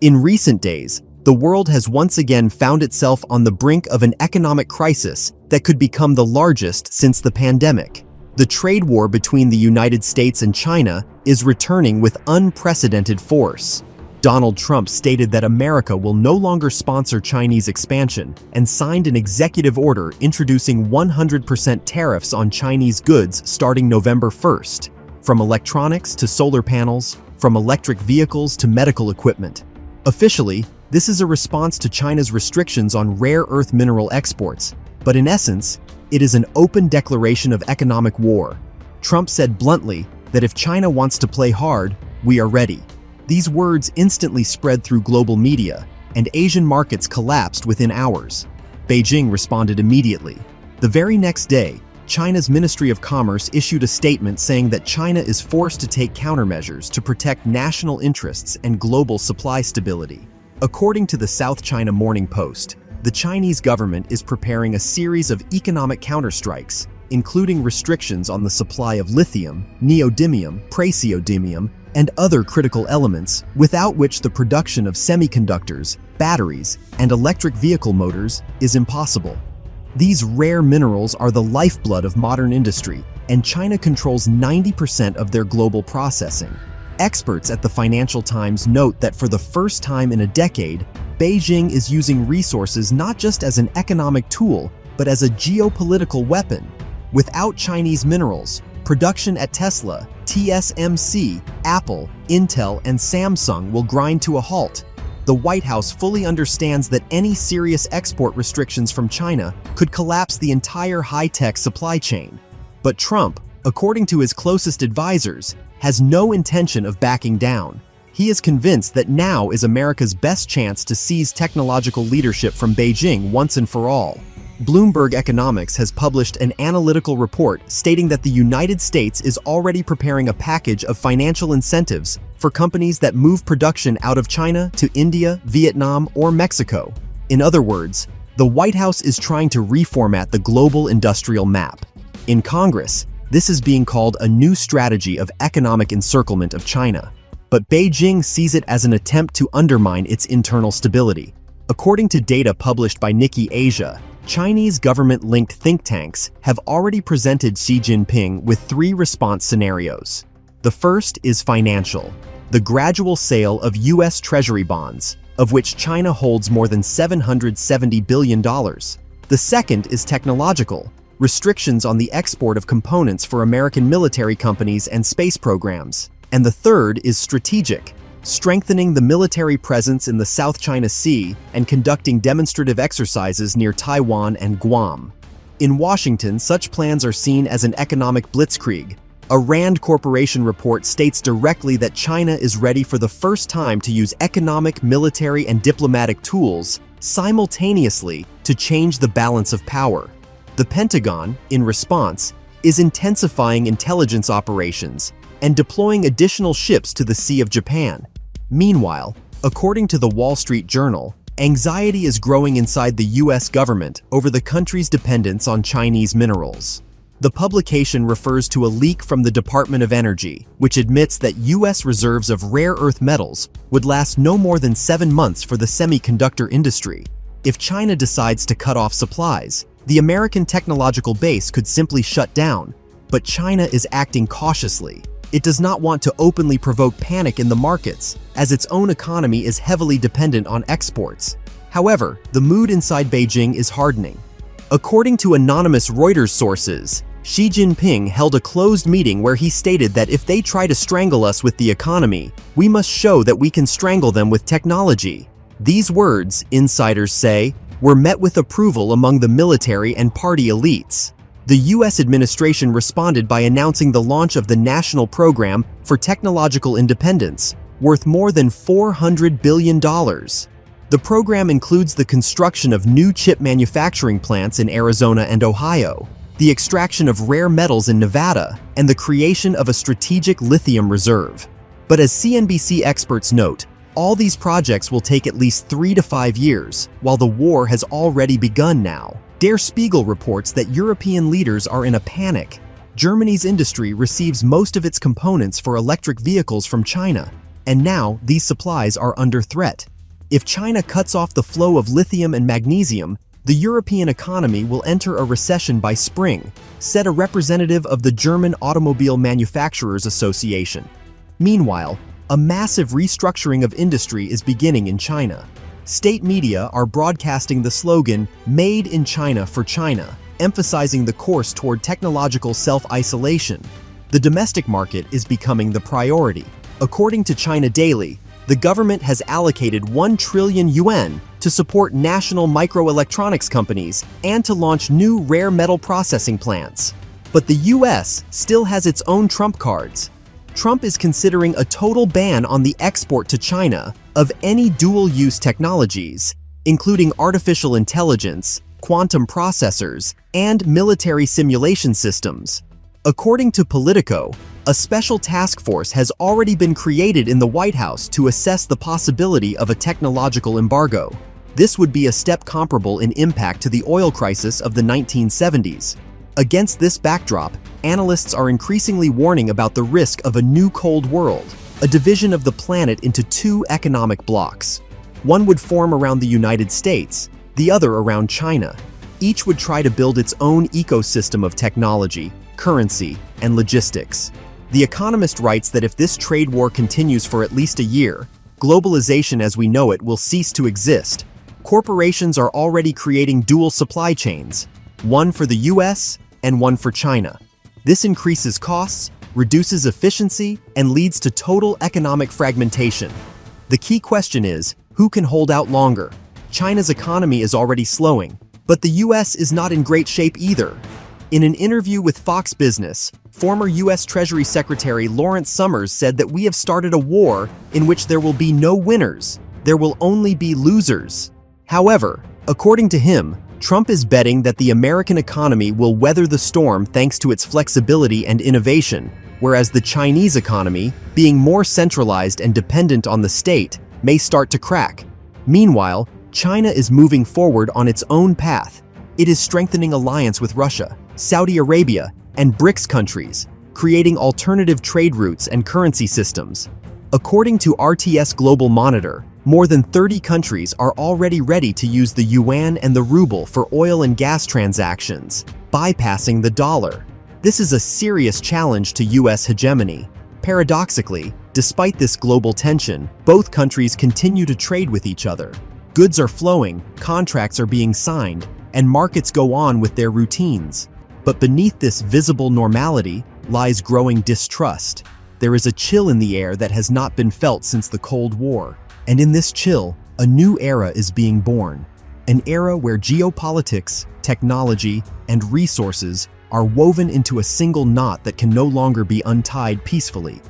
In recent days, the world has once again found itself on the brink of an economic crisis that could become the largest since the pandemic. The trade war between the United States and China is returning with unprecedented force. Donald Trump stated that America will no longer sponsor Chinese expansion and signed an executive order introducing 100% tariffs on Chinese goods starting November 1st, from electronics to solar panels, from electric vehicles to medical equipment. Officially, this is a response to China's restrictions on rare earth mineral exports, but in essence, it is an open declaration of economic war. Trump said bluntly that if China wants to play hard, we are ready. These words instantly spread through global media, and Asian markets collapsed within hours. Beijing responded immediately. The very next day, China's Ministry of Commerce issued a statement saying that China is forced to take countermeasures to protect national interests and global supply stability. According to the South China Morning Post, the Chinese government is preparing a series of economic counterstrikes, including restrictions on the supply of lithium, neodymium, praseodymium, and other critical elements, without which the production of semiconductors, batteries, and electric vehicle motors is impossible. These rare minerals are the lifeblood of modern industry, and China controls 90% of their global processing. Experts at the Financial Times note that for the first time in a decade, Beijing is using resources not just as an economic tool, but as a geopolitical weapon. Without Chinese minerals, production at Tesla, TSMC, Apple, Intel, and Samsung will grind to a halt. The White House fully understands that any serious export restrictions from China could collapse the entire high-tech supply chain. But Trump, according to his closest advisors, has no intention of backing down. He is convinced that now is America's best chance to seize technological leadership from Beijing once and for all. Bloomberg Economics has published an analytical report stating that the United States is already preparing a package of financial incentives for companies that move production out of China to India, Vietnam, or Mexico. In other words, the White House is trying to reformat the global industrial map. In Congress, this is being called a new strategy of economic encirclement of China. But Beijing sees it as an attempt to undermine its internal stability. According to data published by Nikkei Asia, Chinese government-linked think tanks have already presented Xi Jinping with 3 response scenarios. The first is financial, the gradual sale of U.S. Treasury bonds, of which China holds more than $770 billion. The second is technological, restrictions on the export of components for American military companies and space programs. And the third is strategic, strengthening the military presence in the South China Sea and conducting demonstrative exercises near Taiwan and Guam. In Washington, such plans are seen as an economic blitzkrieg. A Rand Corporation report states directly that China is ready for the first time to use economic, military, and diplomatic tools simultaneously to change the balance of power. The Pentagon, in response, is intensifying intelligence operations and deploying additional ships to the Sea of Japan. Meanwhile, according to the Wall Street Journal, anxiety is growing inside the U.S. government over the country's dependence on Chinese minerals. The publication refers to a leak from the Department of Energy, which admits that U.S. reserves of rare earth metals would last no more than 7 months for the semiconductor industry. If China decides to cut off supplies, the American technological base could simply shut down. But China is acting cautiously. It does not want to openly provoke panic in the markets, as its own economy is heavily dependent on exports. However, the mood inside Beijing is hardening. According to anonymous Reuters sources, Xi Jinping held a closed meeting where he stated that if they try to strangle us with the economy, we must show that we can strangle them with technology. These words, insiders say, were met with approval among the military and party elites. The U.S. administration responded by announcing the launch of the National Program for Technological Independence, worth more than $400 billion. The program includes the construction of new chip manufacturing plants in Arizona and Ohio, the extraction of rare metals in Nevada, and the creation of a strategic lithium reserve. But as CNBC experts note, all these projects will take at least 3 to 5 years, while the war has already begun now. Der Spiegel reports that European leaders are in a panic. Germany's industry receives most of its components for electric vehicles from China. and now these supplies are under threat. If China cuts off the flow of lithium and magnesium, the European economy will enter a recession by spring, said a representative of the German Automobile Manufacturers Association. Meanwhile, a massive restructuring of industry is beginning in China. State media are broadcasting the slogan, "Made in China for China," emphasizing the course toward technological self-isolation. The domestic market is becoming the priority. According to China Daily, the government has allocated 1 trillion yuan to support national microelectronics companies and to launch new rare metal processing plants. But the US still has its own trump cards. Trump is considering a total ban on the export to China of any dual-use technologies, including artificial intelligence, quantum processors, and military simulation systems. According to Politico, a special task force has already been created in the White House to assess the possibility of a technological embargo. This would be a step comparable in impact to the oil crisis of the 1970s. Against this backdrop, analysts are increasingly warning about the risk of a new Cold World, a division of the planet into two economic blocks. One would form around the United States, the other around China. Each would try to build its own ecosystem of technology, currency, and logistics. The Economist writes that if this trade war continues for at least a year, globalization as we know it will cease to exist. Corporations are already creating dual supply chains, one for the US and one for China. This increases costs, reduces efficiency, and leads to total economic fragmentation. The key question is, who can hold out longer? China's economy is already slowing, but the US is not in great shape either. In an interview with Fox Business, former US Treasury Secretary Lawrence Summers said that we have started a war in which there will be no winners, there will only be losers. However, according to him, Trump is betting that the American economy will weather the storm thanks to its flexibility and innovation, whereas the Chinese economy, being more centralized and dependent on the state, may start to crack. Meanwhile, China is moving forward on its own path. It is strengthening alliance with Russia, Saudi Arabia, and BRICS countries, creating alternative trade routes and currency systems. According to RTS Global Monitor, more than 30 countries are already ready to use the yuan and the ruble for oil and gas transactions, bypassing the dollar. This is a serious challenge to US hegemony. Paradoxically, despite this global tension, both countries continue to trade with each other. Goods are flowing, contracts are being signed, and markets go on with their routines. But beneath this visible normality lies growing distrust. There is a chill in the air that has not been felt since the Cold War. And in this chill, a new era is being born. An era where geopolitics, technology, and resources are woven into a single knot that can no longer be untied peacefully.